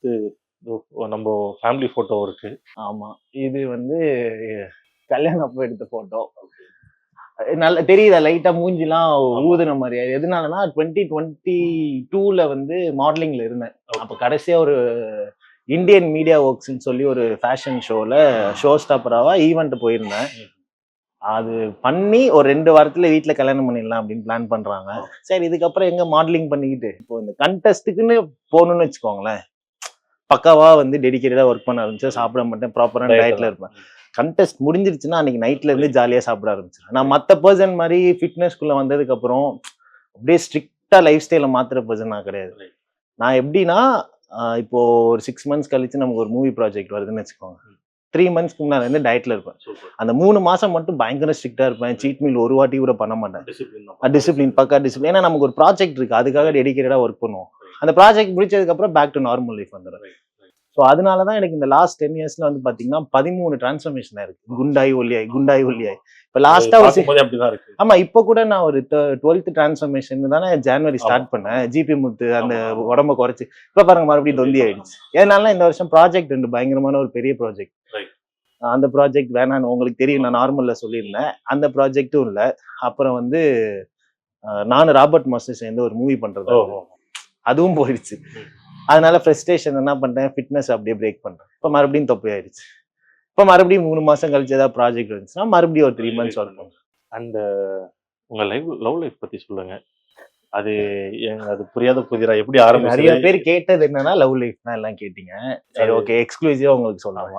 அடுத்து நம்ம family photo இருக்கு. ஆமா. இது வந்து கல்யாணம் அப்ப எடுத்த ஃபோட்டோ. நல்லா தெரியுதா லைட்டா மூஞ்சிலாம் ஊதுன மாரி. எதனாலனா 2022ல வந்து மாடலிங்ல இருந்தேன். அப்ப கடைசியா ஒரு இந்தியன் மீடியா ஒர்க்ஸ்ன்னு சொல்லி ஒரு ஃபேஷன் ஷோல ஷோ ஸ்டாப்பராவா ஈவென்ட் போயிருந்தேன். அது பண்ணி ஒரு 2 வாரத்துல வீட்ல கல்யாணம் பண்ணிடலாம் அப்படின்னு பிளான் பண்றாங்க. சரி இதுக்கப்புறம் எங்க மாடலிங் பண்ணிக்கிட்டு இப்போ இந்த கண்டெஸ்ட்டுக்குன்னு போகணும்னு வச்சுக்கோங்களேன். பக்காவா வந்து டெடிகேட்டடா ஒர்க் பண்ண ஆரம்பிச்சு சாப்பிட மாட்டேன், ப்ராப்பரான டயட்ல இருப்பேன். கண்டெஸ்ட் முடிஞ்சிருச்சுன்னா அன்னைக்கு நைட்ல இருந்து ஜாலியா சாப்பிட ஆரம்பிச்சிடும். நான் மத்த பர்சன் மாதிரி ஃபிட்னஸ்குள்ள வந்ததுக்கு அப்புறம் அப்படியே ஸ்ட்ரிக்டா லைஃப் ஸ்டைல மாத்துற பர்சன் நான் கிடையாது. நான் எப்படின்னா இப்போ ஒரு 6 மந்த்ஸ் கழிச்சு நமக்கு ஒரு மூவி ப்ராஜெக்ட் வருதுன்னு வச்சுக்கோங்க. 3 மந்த்ஸ்க்கு முன்னாடி வந்து டயட்ல இருப்பேன். அந்த 3 மாசம் மட்டும் பயங்கர ஸ்ட்ரிக்டா இருப்பேன். சீட் மீல் ஒரு வாட்டி கூட பண்ண மாட்டேன். டிசிப்ளின் பக்கா டிசிப்ளின். ஏன்னா நமக்கு ஒரு ப்ராஜெக்ட் இருக்கு, அதுக்காக டெடிகேட்டடா ஒர்க் பண்ணுவோம். அந்த ப்ராஜெக்ட் முடிச்சதுக்கு அப்புறம் பேக் டு நார்மல் லைஃப் வந்துடும். ஸோ அதனாலதான் எனக்கு இந்த லாஸ்ட் 10 இயர்ஸ்ல வந்து பாத்தீங்கன்னா 13 டிரான்ஸ்ஃபர்மேஷன் இருக்கு. குண்டாய் ஒல்லியாய் குண்டாய் ஒல்லியாய். இப்ப லாஸ்டா அப்படிதான் இருக்கு. ஆமா, இப்ப கூட நான் ஒரு 12th டிரான்ஸ்ஃபர்மேஷன் தானே ஜனவரி ஸ்டார்ட் பண்ணேன். ஜிபி முத்து அந்த உடம்ப குறைச்சு இப்ப பாருங்க மறுபடியும் தொந்தி ஆயிடுச்சு. ஏன்னால இந்த வருஷம் ப்ராஜெக்ட் ரெண்டு பயங்கரமான ஒரு பெரிய ப்ராஜெக்ட். அந்த ப்ராஜெக்ட் வேணான்னு உங்களுக்கு தெரியும், நான் நார்மல்ல சொல்லியிருந்தேன். அந்த ப்ராஜெக்டும் இல்ல. அப்புறம் வந்து நானும் ராபர்ட் மாஸ்டர் சேர்ந்து ஒரு மூவி பண்றது, அதுவும் போயிடுச்சு. அதனால ஃப்ரஸ்ட்ரேஷன் என்ன பண்றேன், ஃபிட்னஸ் அப்படியே பிரேக் பண்றேன். இப்ப மறுபடியும் தொப்பை ஆயிடுச்சு. இப்ப மறுபடியும் 3 மாசம் கழிச்சு ஏதாவது ப்ராஜெக்ட் வந்துச்சுன்னா மறுபடியும் ஒரு 3 மந்த்ஸ் ஒர்க் பண்ணும். அந்த உங்க லவ் லைஃப் பத்தி சொல்லுங்க. அது அது புரியாத புதிரா எப்படி ஆரம்பிச்சது? நிறைய பேர் கேட்டது என்னன்னா லவ் லைஃப் தான் எல்லாம் கேட்டீங்க. சரி ஓகே, எக்ஸ்க்ளூசிவா உங்களுக்கு சொல்லுவாங்க.